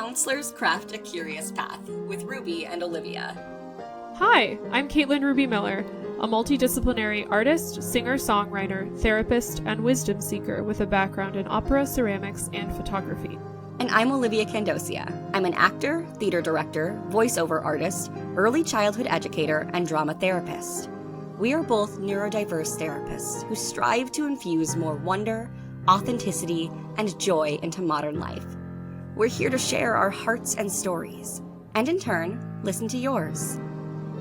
Counselors Craft a Curious Path with Ruby and Olivia. Hi, I'm Caitlin Ruby Miller, a multidisciplinary artist, singer-songwriter, therapist, and wisdom seeker with a background in opera, ceramics, and photography. And I'm Olivia Candosia. I'm an actor, theater director, voiceover artist, early childhood educator, and drama therapist. We are both neurodiverse therapists who strive to infuse more wonder, authenticity, and joy into modern life. We're here to share our hearts and stories, and in turn, listen to yours.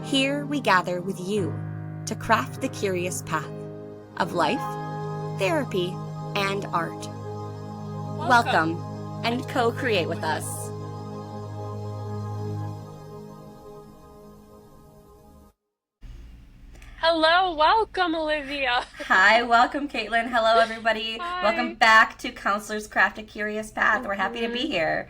Here we gather with you to craft the curious path of life, therapy, and art. Welcome and co-create with us. Hello, welcome, Olivia. Hi, welcome, Caitlin. Hello, everybody. Hi. Welcome back to Counselors Craft a Curious Path. We're happy to be here.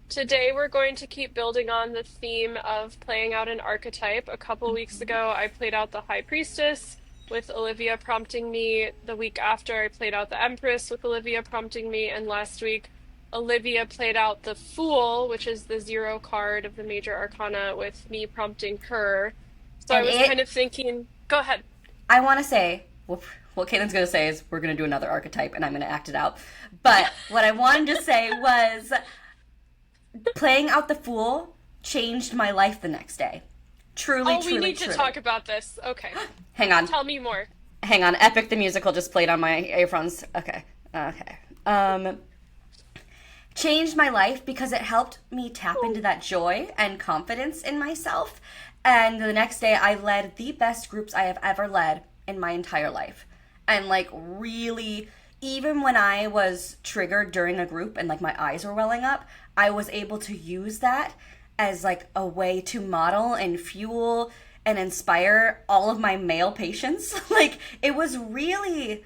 Today we're going to keep building on the theme of playing out an archetype. A couple weeks ago, I played out the High Priestess with Olivia prompting me. The week after, I played out the Empress with Olivia prompting me. And last week, Olivia played out the Fool, which is the 0 card of the Major Arcana, with me prompting her. So And I was it- kind of thinking, go ahead. I want to say, well, what Caitlin's going to say is we're going to do another archetype and I'm going to act it out. But what I wanted to say was playing out the Fool changed my life the next day. Truly, Oh, we truly, need to truly. talk about this. Okay. Hang on. Tell me more. Hang on. Epic the Musical just played on my earphones. Okay. Changed my life because it helped me tap into that joy and confidence in myself. And the next day I led the best groups I have ever led in my entire life. And like really, even when I was triggered during a group and like my eyes were welling up, I was able to use that as like a way to model and fuel and inspire all of my male patients. Like it was really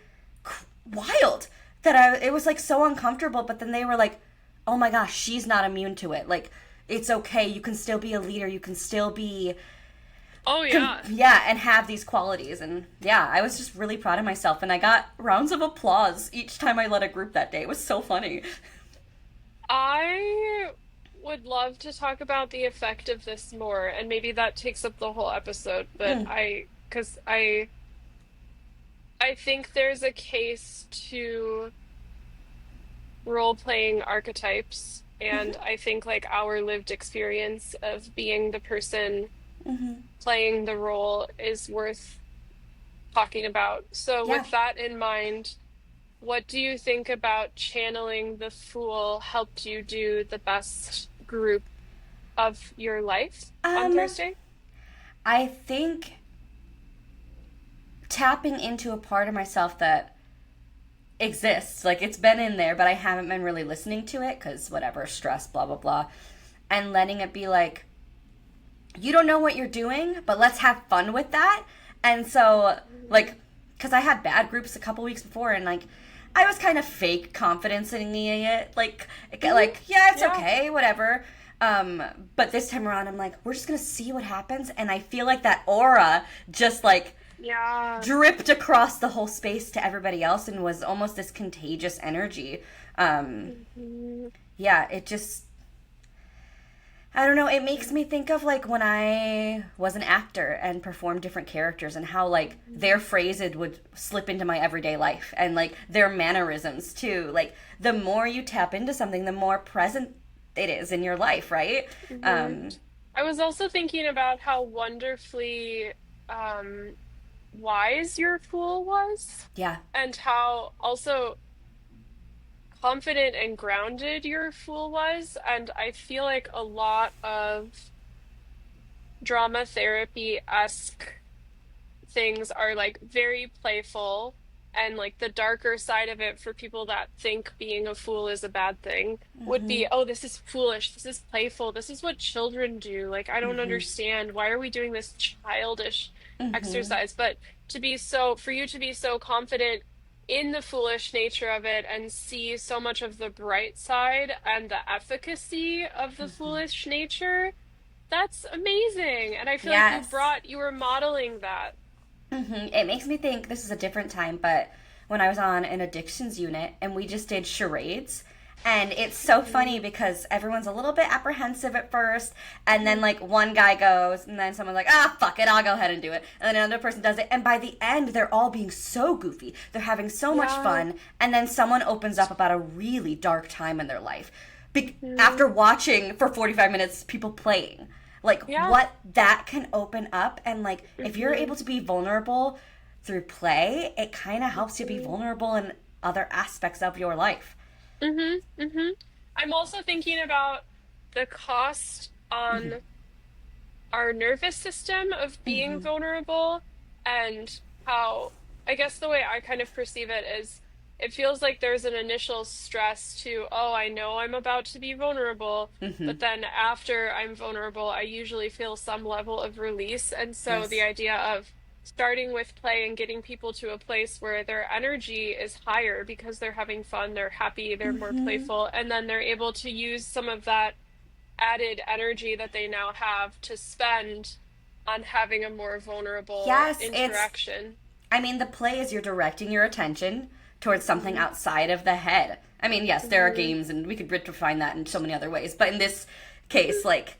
wild that it was like so uncomfortable, but then they were like, oh my gosh, she's not immune to it. Like, it's okay. You can still be a leader. You can still be... Oh, yeah. Yeah, and have these qualities. And yeah, I was just really proud of myself. And I got rounds of applause each time I led a group that day. It was so funny. I would love to talk about the effect of this more, and maybe that takes up the whole episode, but because I think there's a case to role-playing archetypes, and I think like our lived experience of being the person playing the role is worth talking about. So Yeah. with that in mind, what do you think about channeling the Fool helped you do the best group of your life on Thursday? I think tapping into a part of myself that exists, like it's been in there, but I haven't been really listening to it because whatever, stress, blah, blah, blah. And letting it be like, you don't know what you're doing, but let's have fun with that. And so, like, because I had bad groups a couple weeks before, and like, I was kind of fake confidence in it, like, yeah, it's okay, whatever. But this time around, I'm like, we're just gonna see what happens, and I feel like that aura just like Yeah. dripped across the whole space to everybody else, and was almost this contagious energy. Yeah, it just, I don't know, it makes me think of like when I was an actor and performed different characters and how like their phrases would slip into my everyday life, and like their mannerisms too. Like the more you tap into something, the more present it is in your life, right? I was also thinking about how wonderfully wise your Fool was, Yeah. and how also confident and grounded your Fool was. And I feel like a lot of drama therapy-esque things are like very playful, and like the darker side of it for people that think being a fool is a bad thing would be, oh, this is foolish, this is playful, this is what children do. Like, I don't understand. Why are we doing this childish exercise? But for you to be so confident in the foolish nature of it and see so much of the bright side and the efficacy of the foolish nature, that's amazing. And I feel like Yes. you were modeling that. It makes me think, this is a different time, but when I was on an addictions unit and we just did charades, And it's so funny because everyone's a little bit apprehensive at first, and then like one guy goes, and then someone's like, ah, fuck it, I'll go ahead and do it. And then another person does it, and by the end, they're all being so goofy. They're having so much fun, and then someone opens up about a really dark time in their life. After watching for 45 minutes people playing. Like, what that can open up, and like, if you're able to be vulnerable through play, it kind of helps you be vulnerable in other aspects of your life. I'm also thinking about the cost on our nervous system of being vulnerable, and how, I guess the way I kind of perceive it is, it feels like there's an initial stress to, oh, I know I'm about to be vulnerable, but then after I'm vulnerable, I usually feel some level of release. And so the idea of starting with play and getting people to a place where their energy is higher because they're having fun, they're happy, they're more playful, and then they're able to use some of that added energy that they now have to spend on having a more vulnerable interaction. I mean, the play is you're directing your attention towards something outside of the head. I mean, yes, there are games, and we could redefine that in so many other ways, but in this case, like,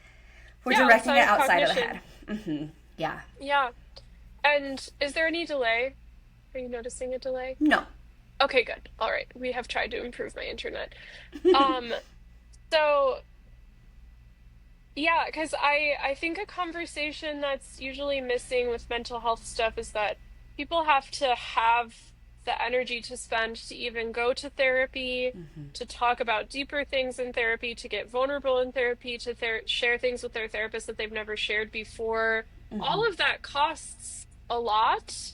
we're directing it outside of the head. Yeah. And is there any delay? Are you noticing a delay? No. Okay, good. All right. We have tried to improve my internet. So yeah, because I think a conversation that's usually missing with mental health stuff is that people have to have the energy to spend to even go to therapy, to talk about deeper things in therapy, to get vulnerable in therapy, to share things with their therapist that they've never shared before. All of that costs a lot.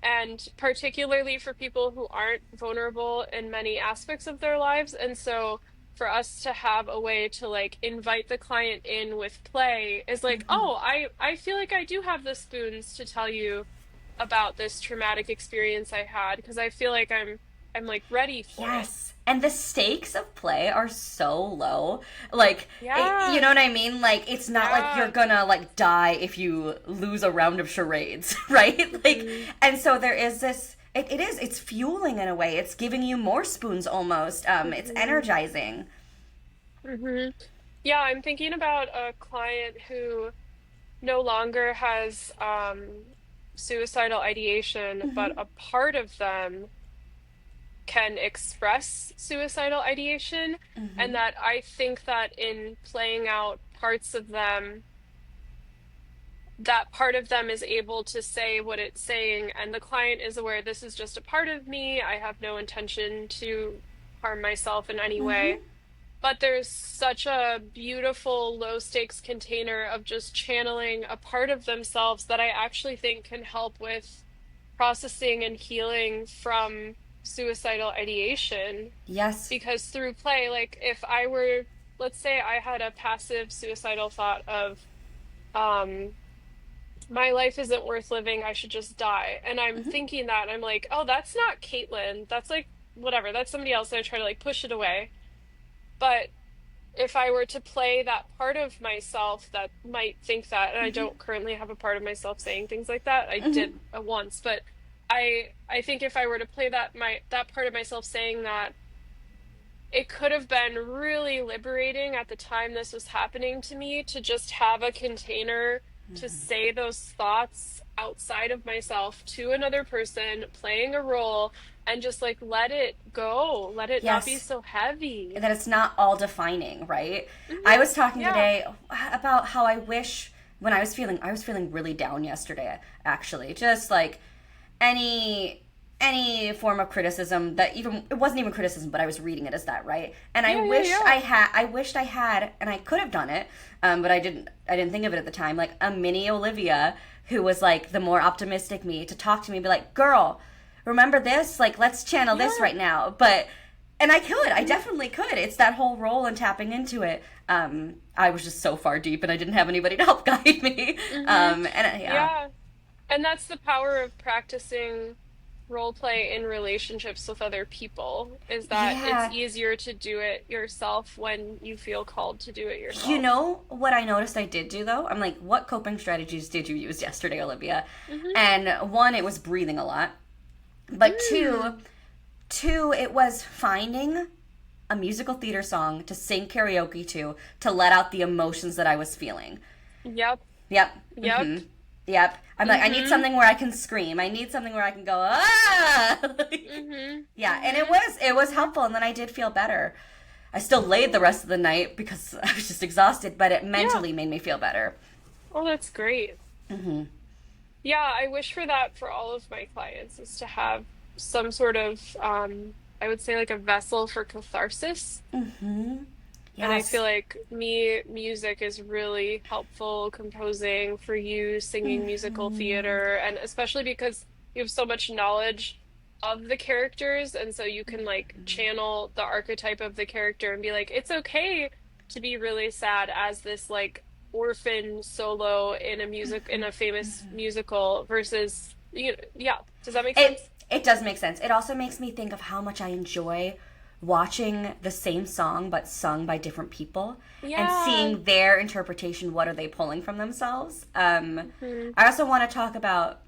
And particularly for people who aren't vulnerable in many aspects of their lives. And so for us to have a way to like invite the client in with play is like, oh, I feel like I do have the spoons to tell you about this traumatic experience I had, because I feel like I'm like ready for it. And the stakes of play are so low. Like, you know what I mean? Like, it's not like you're gonna, like, die if you lose a round of charades, right? Like, and so there is this, it's fueling in a way. It's giving you more spoons almost. It's energizing. Yeah, I'm thinking about a client who no longer has suicidal ideation, but a part of them can express suicidal ideation, and that I think that in playing out parts of them, that part of them is able to say what it's saying, and the client is aware this is just a part of me. I have no intention to harm myself in any way. But there's such a beautiful low stakes container of just channeling a part of themselves that I actually think can help with processing and healing from suicidal ideation. Yes. Because through play, like if I were, let's say I had a passive suicidal thought of, my life isn't worth living, I should just die. And I'm thinking that, and I'm like, oh, that's not Caitlin. That's like, whatever, that's somebody else. And I try to like push it away. But if I were to play that part of myself that might think that, and I don't currently have a part of myself saying things like that. I did once, but I think if I were to play that part of myself saying that, it could have been really liberating at the time this was happening to me to just have a container to say those thoughts outside of myself to another person playing a role, and just like let it go, let it not be so heavy, that it's not all defining, right? I was talking today about how I wish, when I was feeling really down yesterday, actually, just like any form of criticism that, even it wasn't even criticism, but I was reading it as that, right? And I wished I had, and I could have done it, but I didn't think of it at the time, like a mini Olivia who was like the more optimistic me, to talk to me and be like, girl, remember this? Like, let's channel this right now. And I definitely could. It's that whole role and tapping into it. I was just so far deep, and I didn't have anybody to help guide me. And that's the power of practicing role play in relationships with other people, is that it's easier to do it yourself when you feel called to do it yourself. You know what I noticed I did do, though? I'm like, what coping strategies did you use yesterday, Olivia? And one, it was breathing a lot. But two, it was finding a musical theater song to sing karaoke to let out the emotions that I was feeling. Yep. Yep. Yep. Yep. I'm like, I need something where I can scream. I need something where I can go, ah! Yeah, and it was helpful, and then I did feel better. I still laid the rest of the night because I was just exhausted, but it mentally made me feel better. Oh, that's great. Yeah, I wish for that for all of my clients is to have some sort of, I would say like a vessel for catharsis. And I feel Yes. like music is really helpful composing for you, singing musical theater, and especially because you have so much knowledge of the characters, and so you can like channel the archetype of the character and be like, it's okay to be really sad as this like orphan solo in a famous musical versus yeah. Does that make sense? It does make sense. It also makes me think of how much I enjoy watching the same song but sung by different people and Yeah. seeing their interpretation. What are they pulling from themselves? I also want to talk about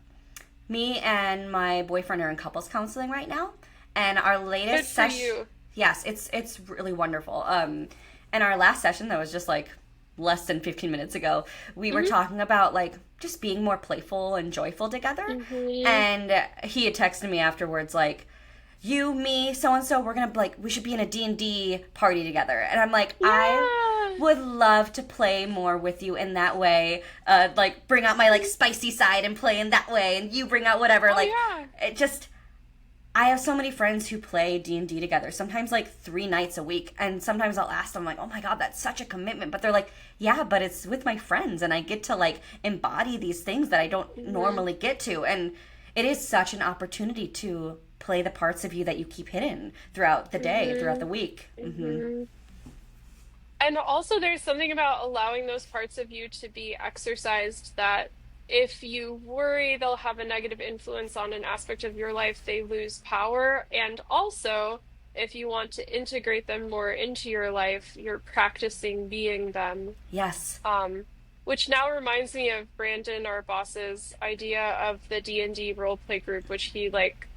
me and my boyfriend are in couples counseling right now, and our Good latest for session. you. Yes, it's really wonderful. And our last session that was just like less than 15 minutes ago, we were talking about like just being more playful and joyful together. And he had texted me afterwards like, you, me, so and so, we're gonna like we should be in a D&D party together. And I'm like, I Yeah. would love to play more with you in that way. Like bring out my like spicy side and play in that way, and you bring out whatever. Oh Like yeah. it just I have so many friends who play D&D together, sometimes like 3 nights a week, and sometimes I'll ask them like, "Oh my god, that's such a commitment." But they're like, "Yeah, but it's with my friends and I get to like embody these things that I don't normally get to." And it is such an opportunity to play the parts of you that you keep hidden throughout the day, throughout the week. And also, there's something about allowing those parts of you to be exercised that if you worry they'll have a negative influence on an aspect of your life, they lose power. And also, if you want to integrate them more into your life, you're practicing being them. Yes. Which now reminds me of Brandon, our boss's idea of the D&D role play group, which he like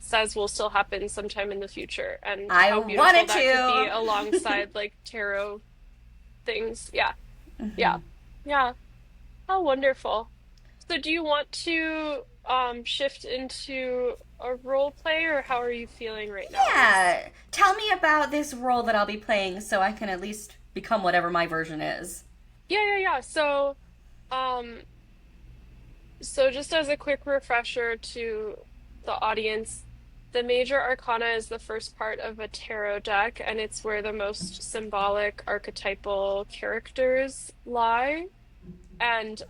says will still happen sometime in the future, and I how beautiful wanted that could be to. alongside like tarot things. Yeah. Yeah. Yeah. How wonderful. So do you want to shift into a role play, or how are you feeling right now in this? Yeah. Tell me about this role that I'll be playing so I can at least become whatever my version is. Yeah. Um so just as a quick refresher to the audience, the major arcana is the first part of a tarot deck, and it's where the most symbolic archetypal characters lie. And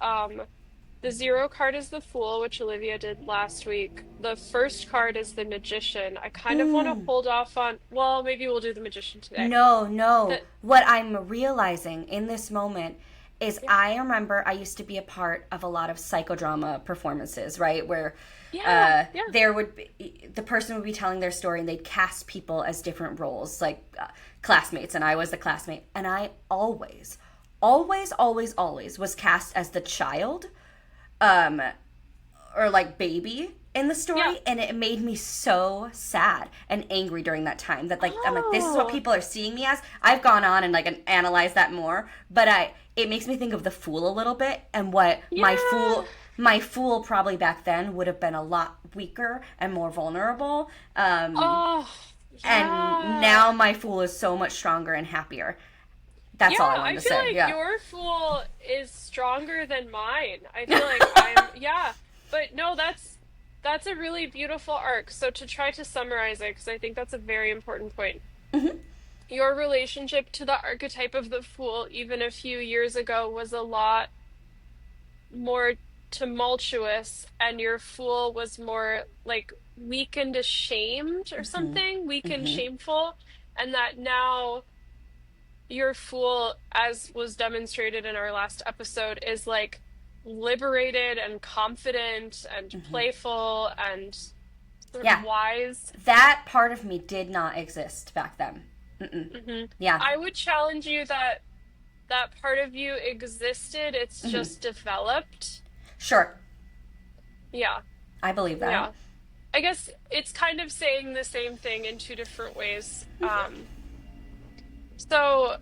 the zero card is the Fool, which Olivia did last week. The first card is the Magician. I kind of want to hold off on, well, maybe we'll do the Magician today. No, no. The, What I'm realizing in this moment is yeah, I remember I used to be a part of a lot of psychodrama performances, right? Where yeah. there would be, the person would be telling their story and they'd cast people as different roles, like classmates, and I was the classmate. And I always was cast as the child, um, or like baby in the Yeah. story, and it made me so sad and angry during that time that like I'm like, this is what Oh, people are seeing me as. I've gone on and like analyzed that more, but I it makes me think of the Fool a little bit, and what yeah. my fool probably back then would have been a lot weaker and more vulnerable, Oh, and yeah. now my fool is so much stronger and happier. That's all Yeah, I wanted I to feel say. like Yeah. your Fool is stronger than mine. I feel like I'm, yeah. But no, that's a really beautiful arc. So to try to summarize it, because I think that's a very important point. Your relationship to the archetype of the Fool, even a few years ago, was a lot more tumultuous, and your Fool was more like weak and ashamed or something, weak and shameful. And that now your Fool, as was demonstrated in our last episode, is like liberated and confident and playful and sort of Yeah. wise. That part of me did not exist back then. hmm Yeah. I would challenge you that that part of you existed, it's just developed. Sure. Yeah, I believe that. yeah. I guess it's kind of saying the same thing in two different ways. So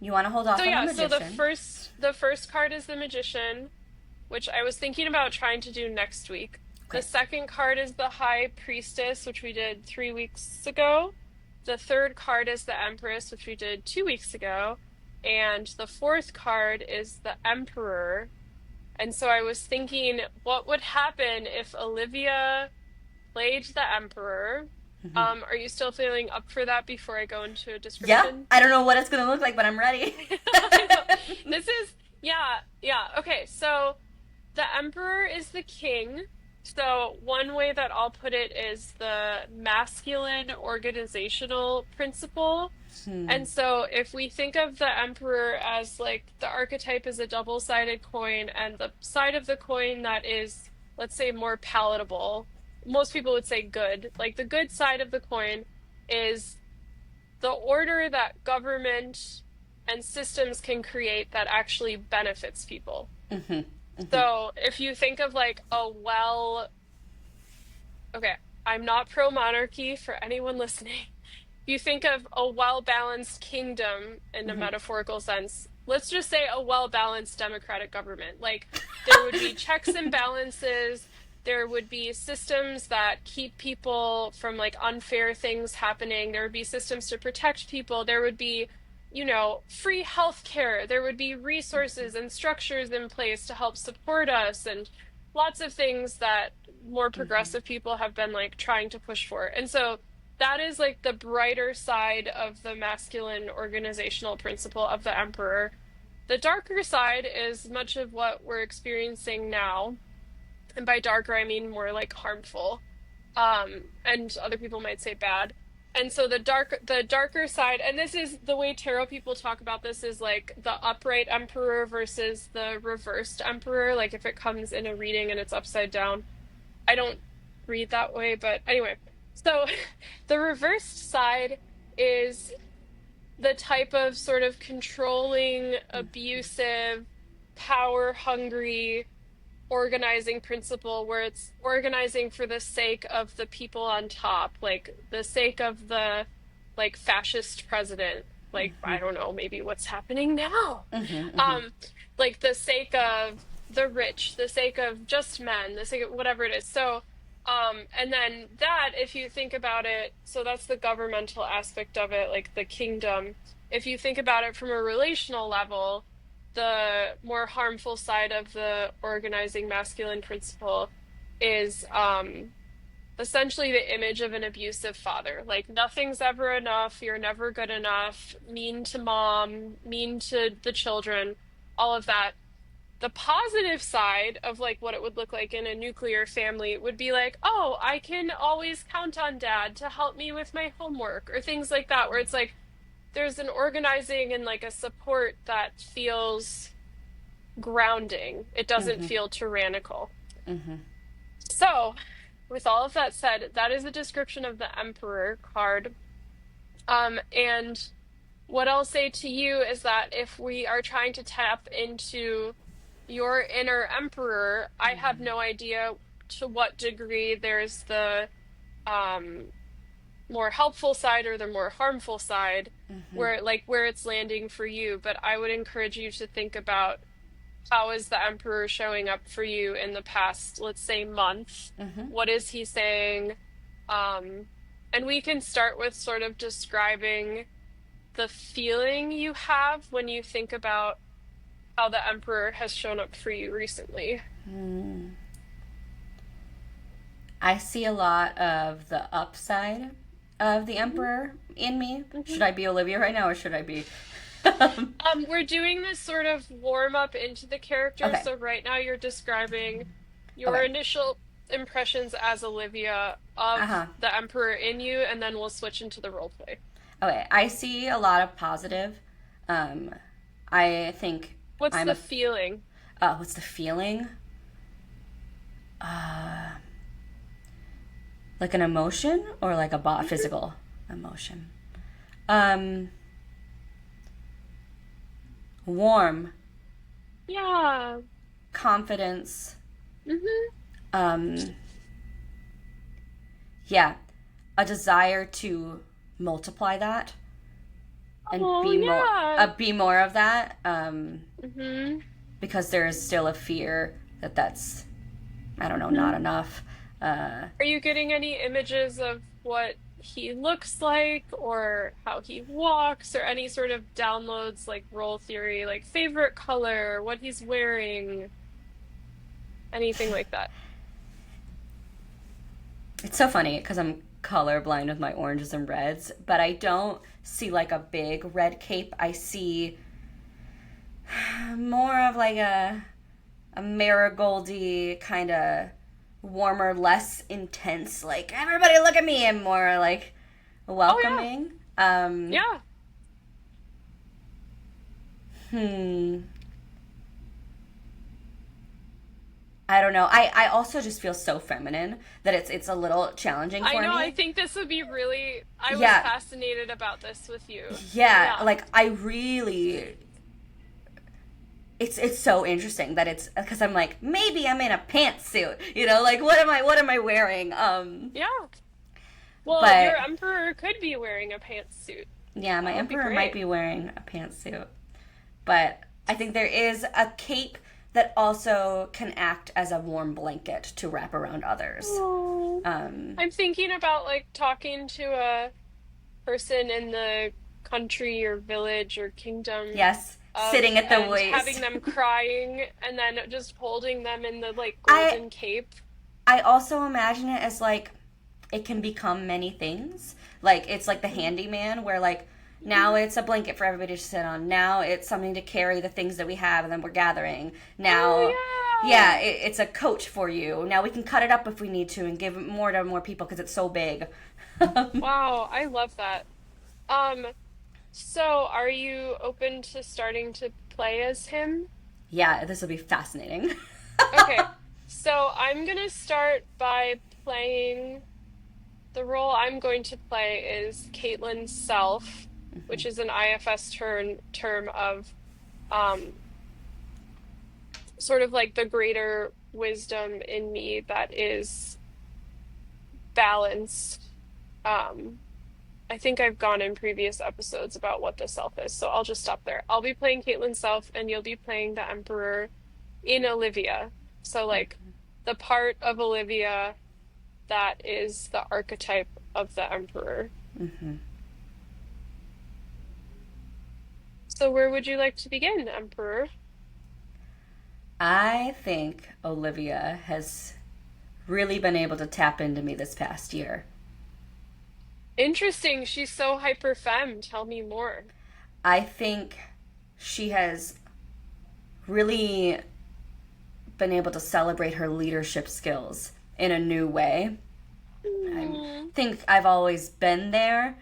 You want to hold off so on the yeah, so magician. the first card is the magician, which I was thinking about trying to do next week. The Okay. second card is the high priestess, which we did 3 weeks ago. The third card is the empress, which we did 2 weeks ago. And the fourth card is the emperor. And so I was thinking, what would happen if Olivia played the emperor? Are you still feeling up for that before I go into a Yeah, description? I don't know what it's going to look like, but I'm ready. I know. This is, yeah, yeah. Okay, so the emperor is the king. So one way that I'll put it is the masculine organizational principle. And so if we think of the emperor as like the archetype is a double-sided coin, and the side of the coin that is, let's say, more palatable, most people would say good. Like the good side of the coin is the order that government and systems can create that actually benefits people. So if you think of like okay, I'm not pro monarchy for anyone listening. If you think of a well balanced kingdom in a metaphorical sense, let's just say a well balanced democratic government. Like there would be checks and balances, there would be systems that keep people from like unfair things happening, there would be systems to protect people, there would be, free healthcare, there would be resources and structures in place to help support us, and lots of things that more progressive people have been like trying to push for. And so that is like the brighter side of the masculine organizational principle of the emperor. The darker side is much of what we're experiencing now. And by darker, I mean more like harmful. And other people might say bad. And so the darker side, and this is the way tarot people talk about this, is like the upright emperor versus the reversed emperor. Like if it comes in a reading and it's upside down. I don't read that way, but anyway. So the reversed side is the type of sort of controlling, abusive, power hungry organizing principle where it's organizing for the sake of the people on top, like the sake of the like fascist president, like I don't know, maybe what's happening now. Um, like the sake of the rich, the sake of just men, the sake of whatever it is. So and then that, if you think about it, so that's the governmental aspect of it, like the kingdom. If you think about it from a relational level, the more harmful side of the organizing masculine principle is essentially the image of an abusive father. Like nothing's ever enough, you're never good enough, mean to mom, mean to the children, all of that. The positive side of like what it would look like in a nuclear family would be like, oh, I can always count on dad to help me with my homework or things like that, where it's like there's an organizing and like a support that feels grounding. It doesn't feel tyrannical. So, with all of that said, that is a description of the Emperor card. And what I'll say to you is that if we are trying to tap into your inner Emperor, I have no idea to what degree there's the um, more helpful side or the more harmful side, where it's landing for you. But I would encourage you to think about how is the emperor showing up for you in the past, let's say, month. What is he saying? And we can start with sort of describing the feeling you have when you think about how the emperor has shown up for you recently. I see a lot of the upside of the Emperor in me. Should I be Olivia right now, or should I be? We're doing this sort of warm up into the character. Okay. So right now you're describing your Okay. initial impressions as Olivia of the Emperor in you, and then we'll switch into the role play. Okay, I see a lot of positive. I think What's I'm the a. feeling? What's the feeling? Like an emotion or like a physical emotion? Warm, Yeah. confidence. Mm-hmm. Um, yeah, a desire to multiply that. and Oh, yeah. be more of that, Hmm. because there is still a fear that that's, I don't know, not enough. Uh, Are you getting any images of what he looks like or how he walks or any sort of downloads like role theory, like favorite color, what he's wearing, anything like that? it's so funny because I'm colorblind with my oranges and reds, but I don't see like a big red cape. I see more of like a marigoldy kind of warmer, less intense, like everybody look at me, and more like Oh, yeah. welcoming. Yeah. Hmm. I don't know. I also just feel so feminine that it's a little challenging I for know. I me. think this would be really, I was Yeah. fascinated about this with you. Yeah, Yeah. like I really, it's so interesting that it's because I'm like, maybe I'm in a pantsuit, like what am I wearing? Yeah. Well, your But emperor could be wearing a pantsuit. yeah, my That would be emperor might great. be wearing a pantsuit. But I think there is a cape that also can act as a warm blanket to wrap around others. Oh. Um, I'm thinking about like talking to a person in the country or village or kingdom yes, of sitting at the and having waist. them crying and then just holding them in the like I golden cape. I also imagine it as like it can become many things. Like it's like the handyman where like now it's a blanket for everybody to sit on. Now it's something to carry the things that we have and then we're gathering. Now, yeah, Oh it's a coach for you. Now we can cut it up if we need to and give more to more people because it's so big. yeah. Wow, I love that. Um, so are you open to starting to play as him? Yeah, this will be fascinating. Okay. So I'm gonna start by playing the role I'm going to play is Caitlin's self, which is an IFS term of um, sort of like the greater wisdom in me that is balanced. Um, I think I've gone in previous episodes about what the self is, so I'll just stop there. I'll be playing Caitlin's self, and you'll be playing the Emperor in Olivia. So, like, the part of Olivia that is the archetype of the Emperor. Hmm. So, where would you like to begin, Emperor? I think Olivia has really been able to tap into me this past year. Interesting. She's so hyper femme. Tell me more. I think she has really been able to celebrate her leadership skills in a new way. I Mm, think I've always been there,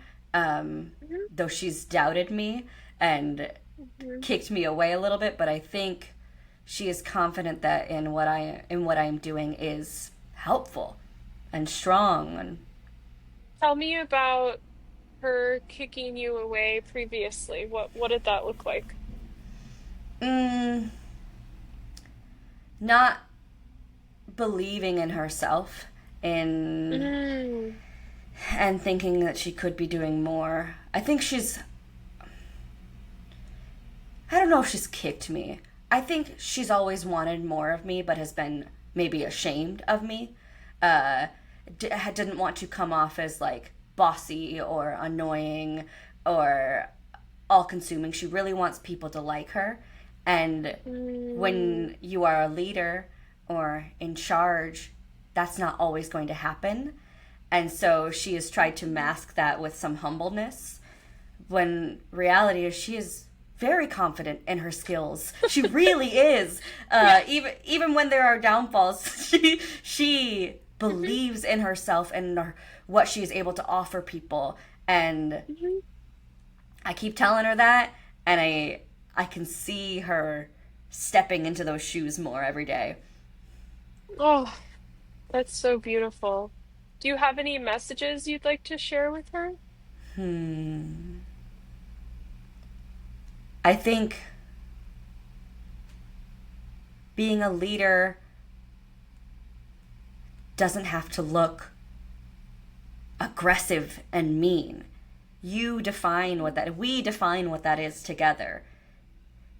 mhm, though she's doubted me and mhm. kicked me away a little bit. But I think she is confident that in what I am doing is helpful and strong. And Tell me about her kicking you away previously. What did that look like? mm, not believing in herself in Mm, and thinking that she could be doing more. I don't know if she's kicked me. I think she's always wanted more of me, but has been maybe ashamed of me. Uh, didn't want to come off as like bossy or annoying or all consuming. She really wants people to like her. And mm, when you are a leader or in charge, that's not always going to happen. And so she has tried to mask that with some humbleness when reality is she is very confident in her skills. She really is. yeah. Even when there are downfalls, she Mhm, believes in herself and what she is able to offer people. And mhm. I keep telling her that, and I can see her stepping into those shoes more every day. Oh, that's so beautiful. Do you have any messages you'd like to share with her? Hmm. I think being a leader doesn't have to look aggressive and mean. we define what that is together.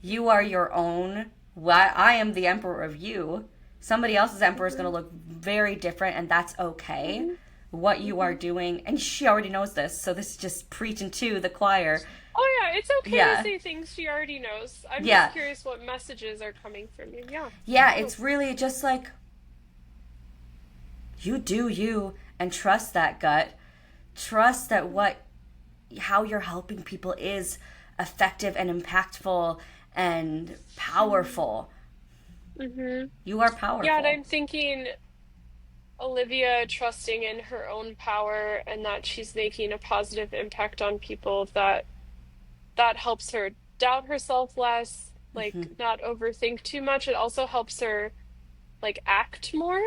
You are your own. I am the emperor of you. Somebody else's emperor is going to look very different, and that's okay. What you are doing, and she already knows this, so this is just preaching to the choir. Oh yeah, it's okay to Yeah. say things she already knows. I'm just Yeah. curious what messages are coming from you. Yeah. Yeah, Oh. it's really just like, you do you, and trust that gut. Trust that how you're helping people is effective and impactful and powerful. Mm-hmm. You are Yeah, and powerful. I'm thinking Olivia trusting in her own power and that she's making a positive impact on people, that helps her doubt herself less, like not overthink too much. It also helps her like act more.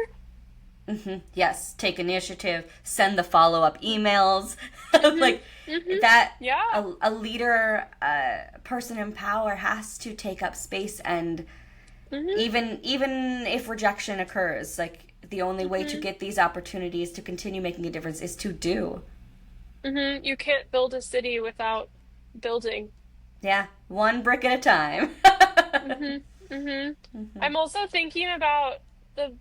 Yes, take initiative, send the follow-up emails. Mm-hmm. Like Mm-hmm. that, Yeah. a leader, person in power has to take up space, and Mm-hmm. even if rejection occurs, like the only way to Mm-hmm. get these opportunities to continue making a difference is to do. Mm-hmm. You can't build a city without building. Yeah, one brick at a time. Mm-hmm. Mm-hmm. I'm also thinking about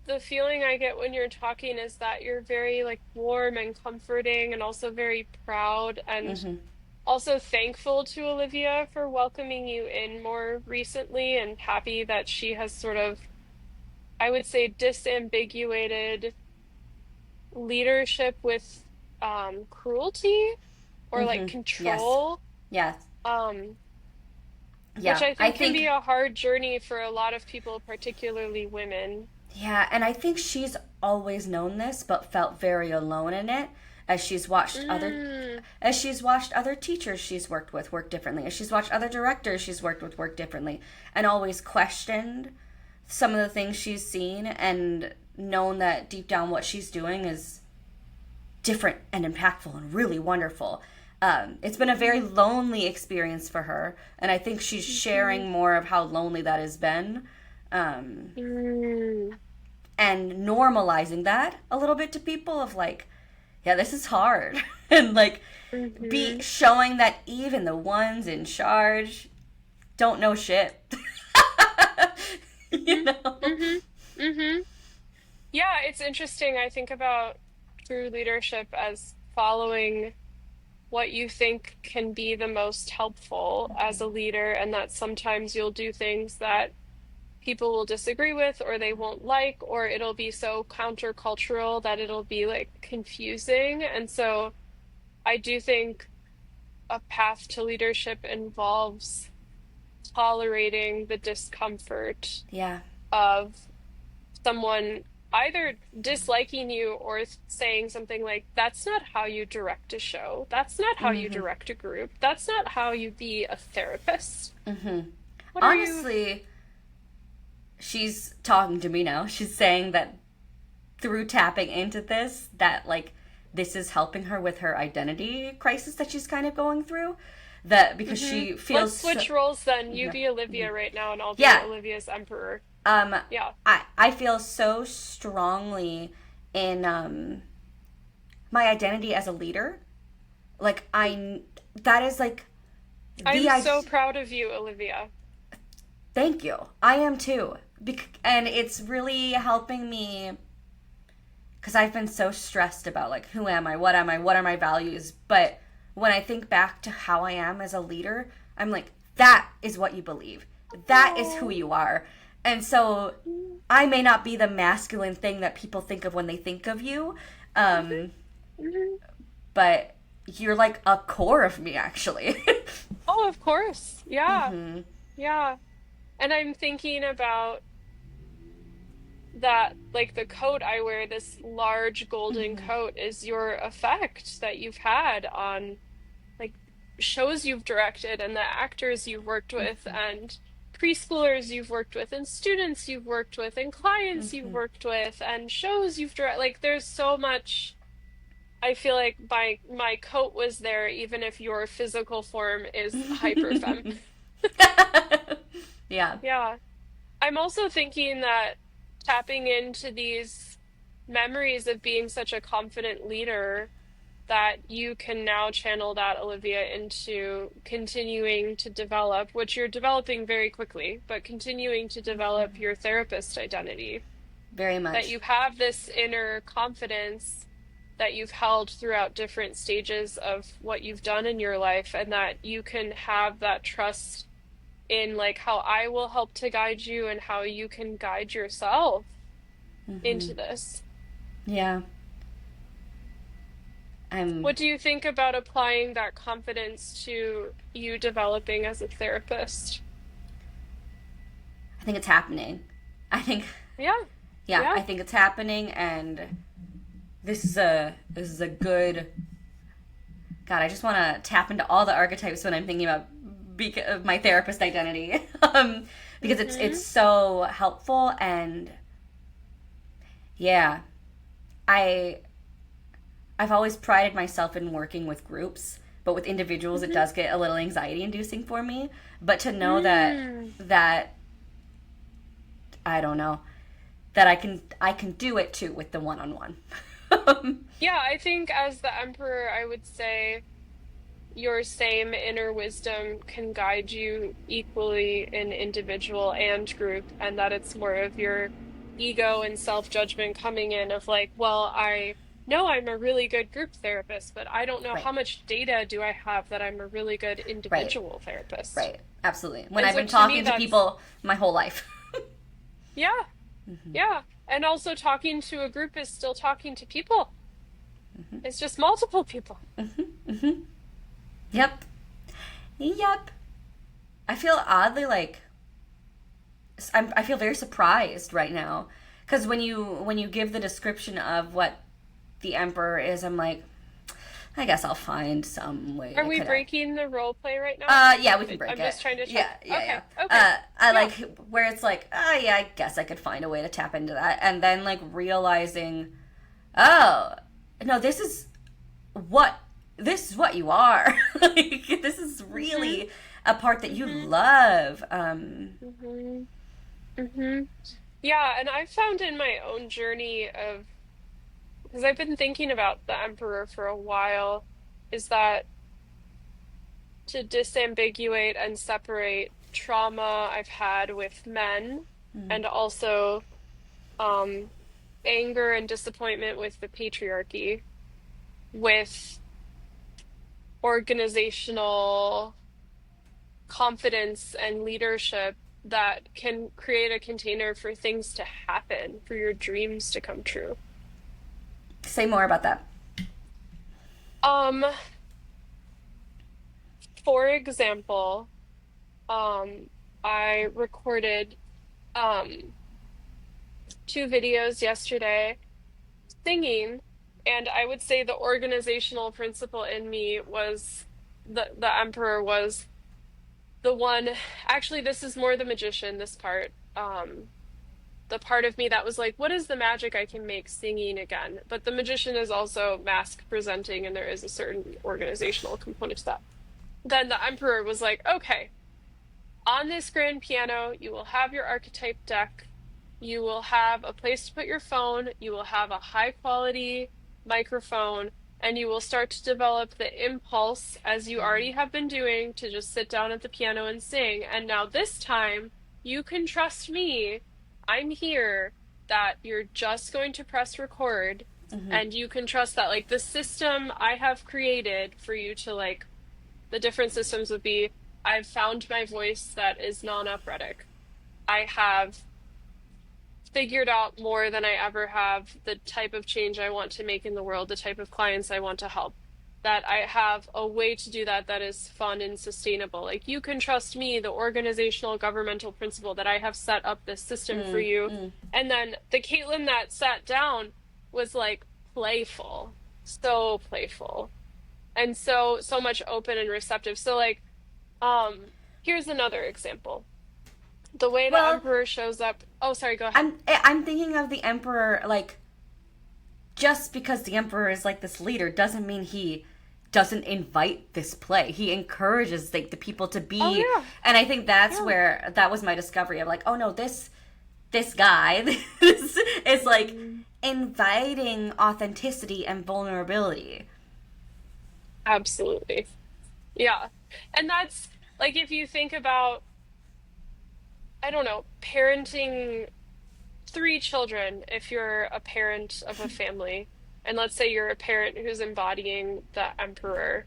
the feeling I get when you're talking is that you're very like warm and comforting and also very proud and also thankful to Olivia for welcoming you in more recently and happy that she has sort of, I would say, disambiguated leadership with cruelty or like Yes, control, yes, um, which yeah. I I think can be think a hard journey for a lot of people, particularly women. Yeah, and I think she's always known this, but felt very alone in it as Mm, she's watched other teachers she's worked with work differently, as she's watched other directors she's worked with work differently, and always questioned some of the things she's seen and known that deep down what she's doing is different and impactful and really wonderful. It's been a very lonely experience for her, and I think she's mhm, sharing more of how lonely that has been. Um, mm, and normalizing that a little bit to people of like, yeah, this is hard. And like be mhm, showing that even the ones in charge don't know shit. you mhm, know? mhm, mhm. Yeah, it's interesting. I think about true leadership as following what you think can be the most helpful as a leader, and that sometimes you'll do things that people will disagree with or they won't like, or it'll be so countercultural that it'll be like confusing. And so I do think a path to leadership involves tolerating the discomfort Yeah. of someone either disliking you or saying something like, that's not how you direct a show. That's not how you direct a group. That's not how you be a therapist. What are you? Honestly, she's talking to me now. She's saying that through tapping into this, that like this is helping her with her identity crisis that she's kind of going through. That because Hmm. she Let's feels so, switch roles then. You yeah. be Olivia right now, and I'll be Yeah. Olivia's emperor. Um, Yeah. I feel so strongly in my identity as a leader. Like that is like the I'm I. so proud of you, Olivia. Thank you. I am too, and it's really helping me because I've been so stressed about like who am I, what are my values. But when I think back to how I am as a leader, I'm like, that is what you believe. That is who Oh. you are. And so I may not be the masculine thing that people think of when they think of you, um, Mhm. but you're like a core of me, actually. Oh, of course. Yeah. Yeah. And I'm thinking about that, like the coat I wear, this large golden coat, is your effect that you've had on like shows you've directed and the actors you've worked with and preschoolers you've worked with and students you've worked with and clients you've worked with and shows you've directed. Like there's so much. I feel like my coat was there even if your physical form is hyperfem. Yeah. Yeah. I'm also thinking that tapping into these memories of being such a confident leader that you can now channel that, Olivia, into continuing to develop, which you're developing very quickly, but continuing to develop your therapist identity. Very That much. you have this inner confidence that you've held throughout different stages of what you've done in your life, and that you can have that trust in like how I will help to guide you and how you can guide yourself into this. Yeah. I'm What do you think about applying that confidence to you developing as a therapist? I think it's happening. I think Yeah, yeah, yeah. I think it's happening, and this is a good God, I just want to tap into all the archetypes when I'm thinking about my therapist identity. Because Mm-hmm. it's so helpful, and yeah, I I've always prided myself in working with groups, but with individuals it Mm-hmm. does get a little anxiety inducing for me. But to know Mm. that I don't know, that I can do it too with the one-on-one. Yeah, I think as the emperor, I would say your same inner wisdom can guide you equally in individual and group, and that it's more of your ego and self-judgment coming in of like, well, I know I'm a really good group therapist, but I don't know Right. how much data do I have that I'm a really good Right. individual therapist. Right. Absolutely. When And I've so been to me, talking to that's, people my whole life. yeah, yeah. And also talking to a group is still talking to people. It's just multiple people. Yep. Yep. I feel oddly like I feel very surprised right now because when you give the description of what the emperor is, I'm like, I guess I'll find some way Are to we connect. breaking the role play right now? Yeah, we can break I'm it. just trying to Yeah, check. yeah, Okay, okay. yeah. I Yeah. like where it's like, yeah, I guess I could find a way to tap into that, and then like realizing, oh, no, what this is what you are. Like this is Mm-hmm. really a part that you Mm-hmm. love. Mm-hmm. Mm-hmm. Yeah, and I've found in my own journey of, because I've been thinking about the Emperor for a while, is that to disambiguate and separate trauma I've had with men and also um anger and disappointment with the patriarchy, with organizational confidence and leadership that can create a container for things to happen, for your dreams to come true. Say more about that. Um, for example, um, I recorded um two videos yesterday singing, and I would say the organizational principle in me was the emperor was the one. Actually, this is more the magician, this part. The part of me that was like, what is the magic I can make singing again? But the magician is also mask presenting, and there is a certain organizational component to that. Then the emperor was like, okay, on this grand piano, you will have your archetype deck. You will have a place to put your phone. You will have a high quality microphone, and you will start to develop the impulse, as you already have been doing, to just sit down at the piano and sing. And now, this time, you can trust me. I'm here, that you're just going to press record, and you can trust that, like, the system I have created for you to, like, the different systems would be, I've found my voice that is non-operatic. I have figured out more than I ever have the type of change I want to make in the world, the type of clients I want to help. That I have a way to do that that is fun and sustainable. Like, you can trust me, the organizational governmental principle, that I have set up this system for you. And then the Caitlin that sat down was like playful, so playful, and so much open and receptive. So like, here's another example. The way the Well, emperor shows up. Oh, sorry, go ahead. I'm thinking of the emperor like just because the emperor is like this leader doesn't mean he doesn't invite this play. He encourages like the people to Oh be, yeah. and I think that's Yeah. where that was my discovery of like, oh no, this guy this is like Mhm. inviting authenticity and vulnerability. Absolutely. Yeah. And that's like if you think about, I don't know, parenting three children, if you're a parent of a family, and let's say you're a parent who's embodying the emperor,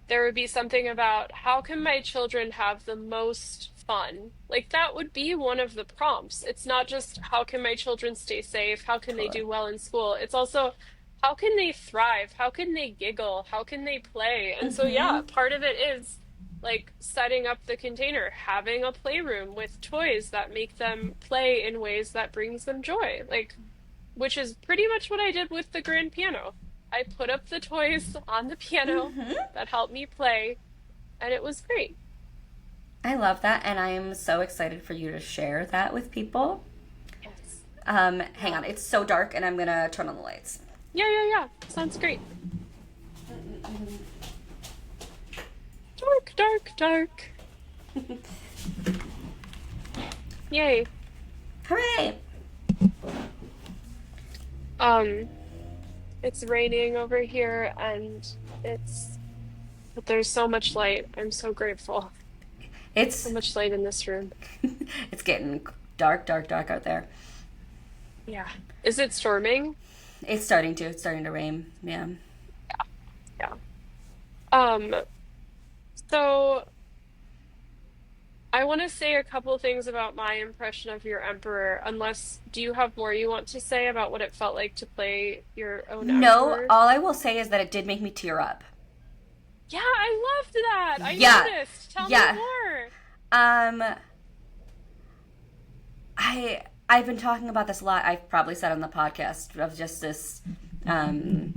there would be something about how can my children have the most fun? Like that would be one of the prompts. It's not just how can my children stay safe? How can they Totally. do well in school? It's also how can they thrive? How can they giggle? How can they play? And so, yeah, Mm-hmm. part of it is like setting up the container, having a playroom with toys that make them play in ways that brings them joy. Like, which is pretty much what I did with the grand piano. I put up the toys on the piano Mm-hmm. that helped me play, and it was great. I love that, and I am so excited for you to share that with people. Yes. Hang Yeah. on, it's so dark, and I'm gonna turn on the lights. Yeah, yeah, yeah. Sounds great. Dark, dark, dark. Yay. Hooray! Um, it's raining over here and but there's so much light. I'm so grateful. So It's much light in this room. it's getting dark, dark, dark out there. Yeah. Is it storming? It's starting to. It's starting to rain. Yeah. Yeah. Um, so I want to say a couple things about my impression of your emperor, unless do you have more you want to say about what it felt like to play your own No, emperor? all I will say is that it did make me tear up. Yeah, I loved that. I Yeah. noticed. Tell me Yeah. more. Um, I've been talking about this a lot. I've probably said on the podcast of just this um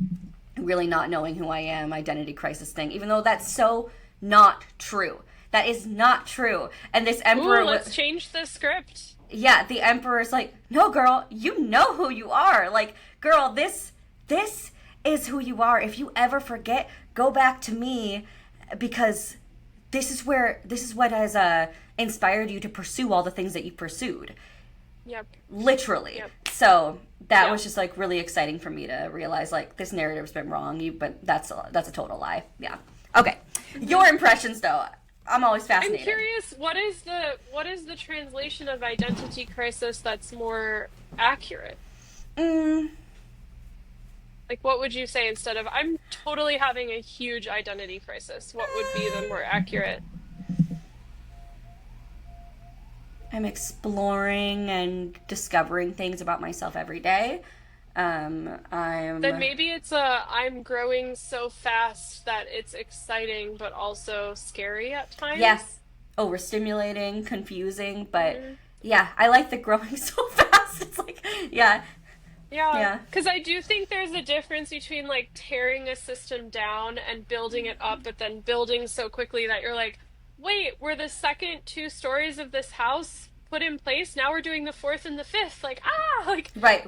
really not knowing who I am, identity crisis thing, even though that's so not true. That is not true. And this Ooh, emperor let's was, change the script. yeah, the emperor's like, no, girl, you know who you are. Like, girl, this is who you are. If you ever forget, go back to me, because this is what has inspired you to pursue all the things that you pursued, Yep. literally. Yep. So that Yeah. was just like really exciting for me to realize, like, this narrative's been wrong. But that's a total lie. Yeah. Okay, your impressions though. I'm always I'm fascinated. curious, what is the translation of identity crisis that's more accurate? Mm, Like what would you say instead of I'm totally having a huge identity crisis? What would be the more accurate? I'm exploring and discovering things about myself every day. Then I'm maybe it's a I'm growing so fast that it's exciting but also scary at Yeah, times. overstimulating, confusing, but Mhm. yeah, I like the growing so fast. It's like, yeah, Yeah, yeah, because I do think there's a difference between like tearing a system down and building it up, but then building so quickly that you're like, wait, we're the second two stories of this house put in place. Now we're doing the fourth and the fifth. Like, ah, like, right.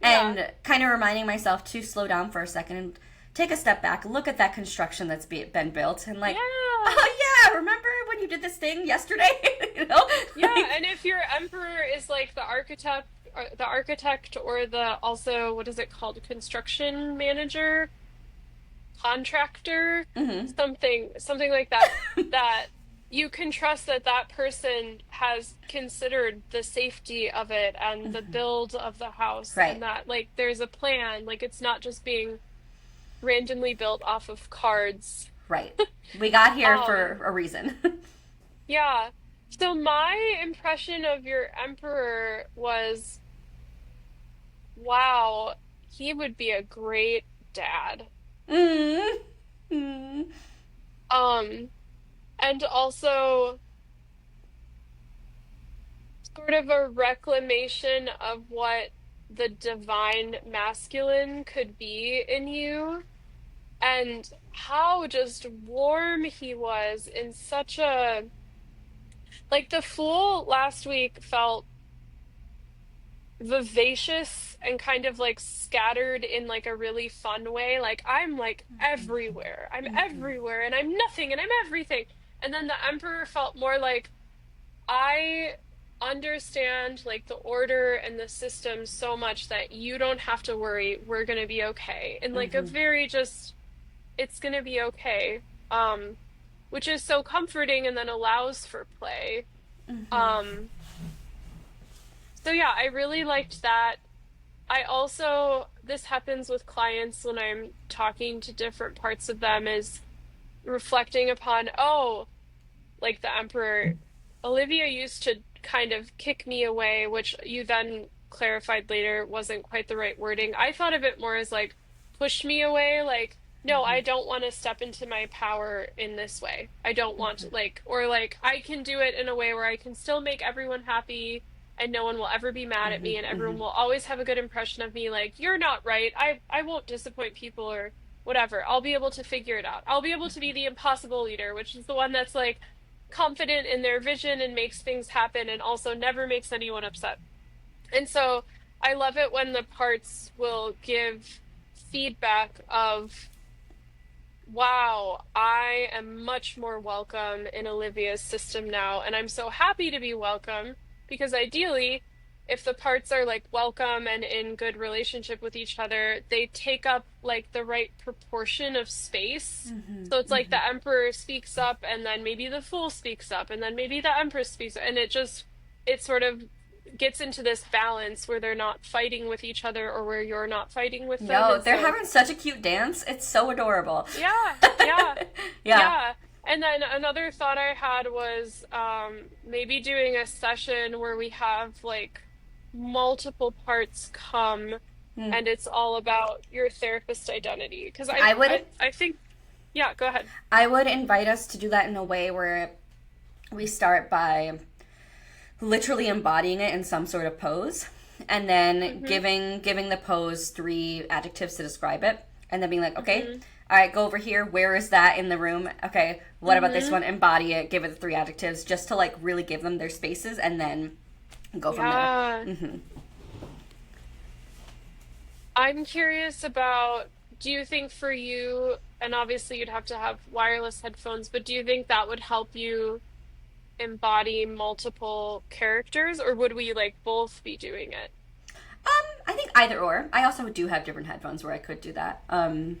yeah, And kind of reminding myself to slow down for a second and take a step back, look at that construction that's been built, and like, yeah, oh yeah, remember when you did this thing yesterday? you know, yeah. like, And if your emperor is like the architect or the also, what is it called? Construction manager, contractor, mhm. something like that, that you can trust that that person has considered the safety of it and the build of the house Right, and that like there's a plan, like it's not just being randomly built off of cards. right. We got here um for a reason. yeah, so my impression of your emperor was, wow, he would be a great dad. mm, mm, um and also sort of a reclamation of what the divine masculine could be in you, and how just warm he was in such a like the fool last week felt vivacious and kind of like scattered in like a really fun way, like I'm everywhere and I'm nothing and I'm everything. And then the emperor felt more like I understand like the order and the system so much that you don't have to worry. We're gonna be okay. And like a very just it's gonna be okay. Which is so comforting and then allows for play. Um, so yeah, I really liked that. I also, this happens with clients when I'm talking to different parts of them, is reflecting upon, oh, like the emperor, Olivia used to kind of kick me away, which you then clarified later wasn't quite the right wording. I thought of it more as like push me away, like, no, I don't want to step into my power in this way. I don't want to, like, or like, I can do it in a way where I can still make everyone happy and no one will ever be mad at me and everyone will always have a good impression of me. Like, you're not right. I won't disappoint people or whatever. I'll be able to figure it out. I'll be able to be the impossible leader, which is the one that's like, confident in their vision and makes things happen and also never makes anyone upset. And so I love it when the parts will give feedback of, wow, I am much more welcome in Olivia's system now. And I'm so happy to be welcome because ideally, if the parts are like welcome and in good relationship with each other, they take up like the right proportion of space. So it's like the emperor speaks up and then maybe the fool speaks up and then maybe the empress speaks up, and it sort of gets into this balance where they're not fighting with each other or where you're not fighting with them. No, And they're so having such a cute dance. It's so adorable. yeah, yeah, Yeah. yeah. And then another thought I had was maybe doing a session where we have like multiple parts come and it's all about your therapist identity. Because I would I think, yeah, go ahead. I would invite us to do that in a way where we start by literally embodying it in some sort of pose and then giving the pose 3 adjectives to describe it and then being like, okay, all right, go over here. Where is that in the room? Okay, what about this one? Embody it, give it the 3 adjectives just to like really give them their spaces and then go from there. I'm curious about, do you think for you, and obviously you'd have to have wireless headphones, but do you think that would help you embody multiple characters, or would we like both be doing it? I think either or. I also do have different headphones where I could do that. I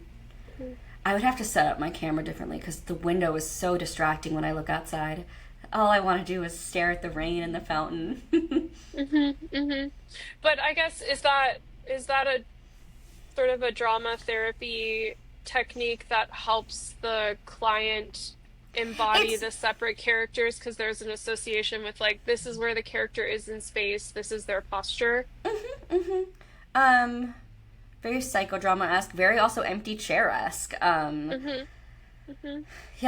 would have to set up my camera differently because the window is so distracting when I look outside. All I want to do is stare at the rain and the fountain. But I guess is that a sort of a drama therapy technique that helps the client embody It's the separate characters because there's an association with like this is where the character is in space, this is their posture. um very psychodrama-esque, very also empty chair-esque. Yeah,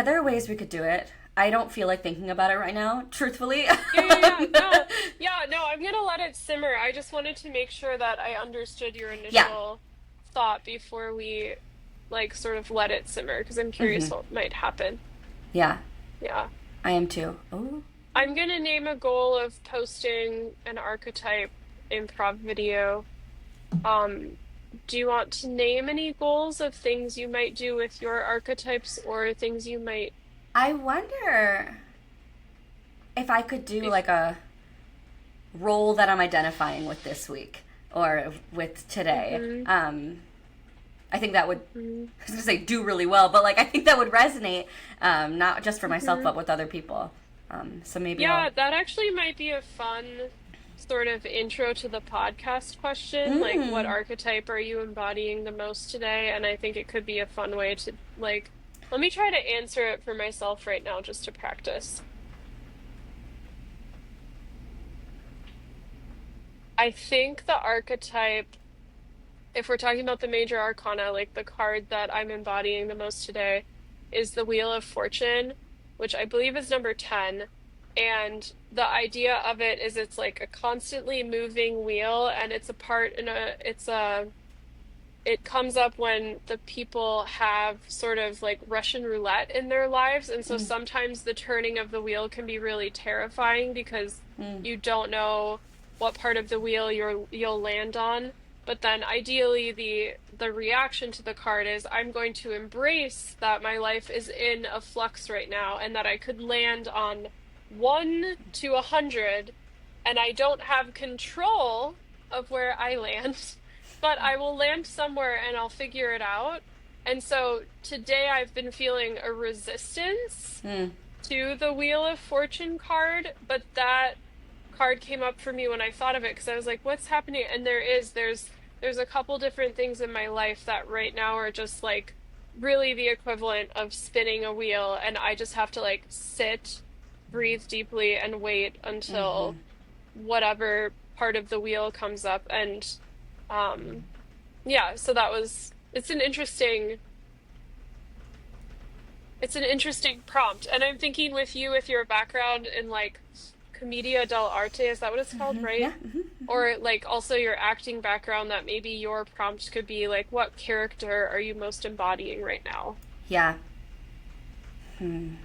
there are ways we could do it. I don't feel like thinking about it right now, truthfully. Yeah. No, yeah, no, I'm gonna let it simmer. I just wanted to make sure that I understood your Yeah. initial thought before we like sort of let it simmer because I'm curious what might happen. Yeah, Yeah. I am too. Oh. I'm gonna name a goal of posting an archetype improv video. Do you want to name any goals of things you might do with your archetypes or things you might I wonder if I could do be like a role that I'm identifying with this week or with today. I think that would, I was gonna say do really well, but like I think that would resonate, not just for myself but with other people. So maybe Yeah, that actually might be a fun sort of intro to the podcast question. Like, what archetype are you embodying the most today? And I think it could be a fun way to, like, let me try to answer it for myself right now just to practice. I think the archetype, if we're talking about the major arcana, like the card that I'm embodying the most today, is the Wheel of Fortune, which I believe is number 10. And the idea of it is it's like a constantly moving wheel, and it's a part in a, it's a, it comes up when the people have sort of like Russian roulette in their lives. And so sometimes the turning of the wheel can be really terrifying because you don't know what part of the wheel you'll land on. But then ideally the reaction to the card is I'm going to embrace that my life is in a flux right now and that I could land on 1 to 100 and I don't have control of where I land, but I will land somewhere and I'll figure it out. And so today I've been feeling a resistance Mm. to the Wheel of Fortune card, but that card came up for me when I thought of it because I was like, what's happening? And there's a couple different things in my life that right now are just like really the equivalent of spinning a wheel, and I just have to like sit, breathe deeply, and wait until whatever part of the wheel comes up. And um yeah, so that was it's an interesting prompt. And I'm thinking with you, with your background in like commedia dell'arte, is that what it's called, right? Yeah. Or like also your acting background, that maybe your prompt could be like, what character are you most embodying right now? Yeah. Hmm.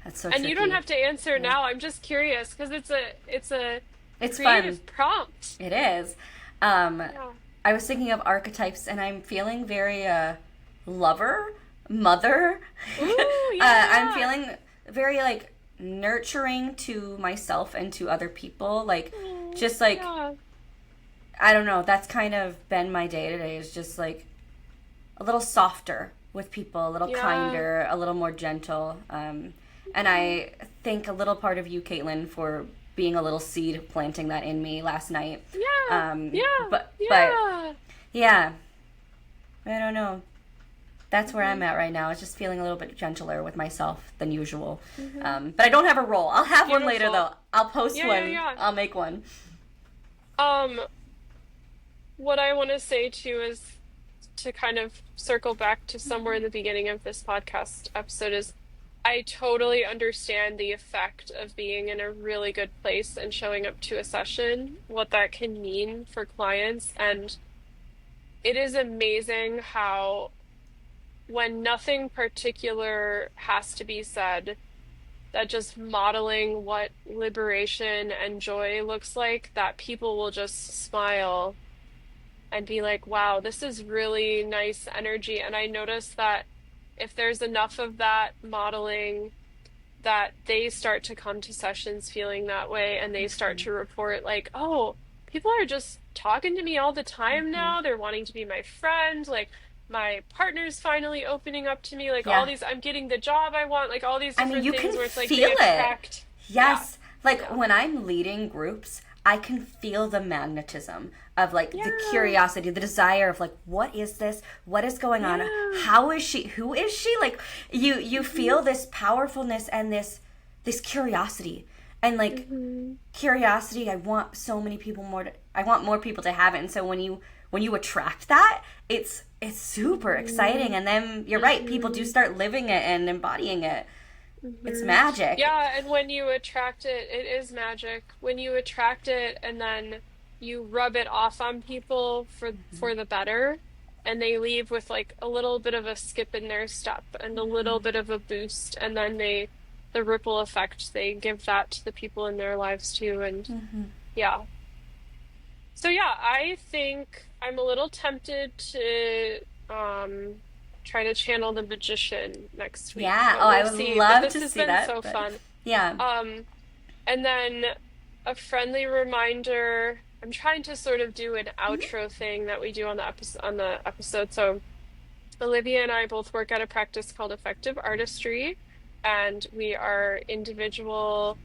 That's so And you don't tricky. have to answer Yeah. now. I'm just curious because it's a It's fun. creative prompt. It is. Um, Yeah. I was thinking of archetypes, and I'm feeling very lover, mother. Ooh, I'm yeah. feeling very like nurturing to myself and to other people. Like, Oh, just like, yeah. I don't know. That's kind of been my day to day. Is just like a little softer with people, a little Yeah. kinder, a little more gentle. And I thank a little part of you, Caitlin, for being a little seed planting that in me last night. Yeah. Yeah. But Yeah. yeah, I don't know. That's where I'm Hmm. at right now. It's just feeling a little bit gentler with myself than usual. Hmm. But I don't have a role. I'll have one later Beautiful. though. I'll post Yeah, yeah, one. yeah. I'll make one. Um, what I want to say too is to kind of circle back to somewhere in the beginning of this podcast episode is I totally understand the effect of being in a really good place and showing up to a session, what that can mean for clients. And it is amazing how when nothing particular has to be said, that just modeling what liberation and joy looks like, that people will just smile and be like, wow, this is really nice energy. And I notice that if there's enough of that modeling, that they start to come to sessions feeling that way and they start to report, like, oh, people are just talking to me all the time now. They're wanting to be my friend. Like, my partner's finally opening up to me. Like, all Yeah. these, I'm getting the job I want. Like, all these I mean, different you things can where it's like they feel it. attract. Yeah. Yes. Like Yeah. when I'm leading groups, I can feel the magnetism of like the Yeah. curiosity, the desire of like, what is this? What is going on? Yeah. How is she? Who is she? Like you Hmm. feel this powerfulness and this curiosity. And like Hmm. curiosity, I want so many people more to, I want more people to have it. And so when you attract that, it's super exciting. And then you're right, people do Hmm. start living it and embodying it. It's Hmm. magic. Yeah, and when you attract it, it is magic. When you attract it and then you rub it off on people for the better, and they leave with like a little bit of a skip in their step and a little bit of a boost, and then the ripple effect, they give that to the people in their lives too. And yeah. So yeah, I think I'm a little tempted to try to channel the magician next week, Yeah. but Oh, I we'll would see. But love this to has see been that. so But fun. yeah. Um, and then a friendly reminder, I'm trying to sort of do an outro thing that we do on the episode. So Olivia and I both work at a practice called Effective Artistry, and we are individual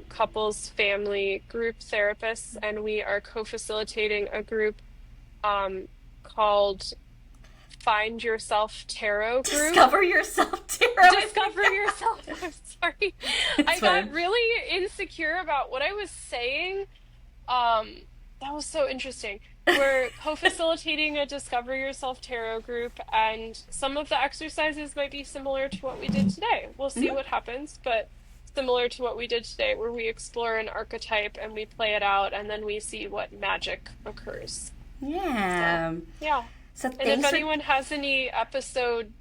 couples, family, group therapists, and we are co-facilitating a group um, called Find Yourself Tarot Group. Discover yourself, Tara. Discover yourself. I'm sorry. It's I got fine. really insecure about what I was saying. Um, that was so interesting. We're co-facilitating a Discover Yourself Tarot group, and some of the exercises might be similar to what we did today. We'll see what happens, but similar to what we did today, where we explore an archetype and we play it out, and then we see what magic occurs. So, Yeah. yeah. So And if thanks for anyone has any episode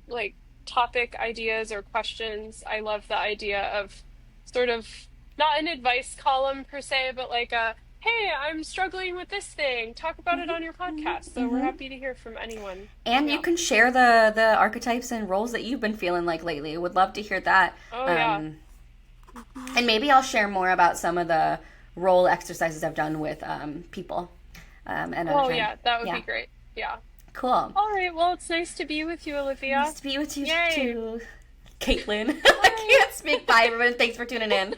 like topic ideas or questions, I love the idea of sort of not an advice column per se, but like a, hey, I'm struggling with this thing. Talk about it on your podcast. So we're happy to hear from anyone. and you Yeah. can share the archetypes and roles that you've been feeling like lately. Would love to hear that. Oh yeah. Um, and maybe I'll share more about some of the role exercises I've done with people. Another Oh time. yeah, that would Yeah. be great. Yeah. Cool. All right. Well, it's nice to be with you, Olivia. Nice to be with you Yay. too, Caitlin. I Bye. can't speak. Bye, everyone. Thanks for tuning in.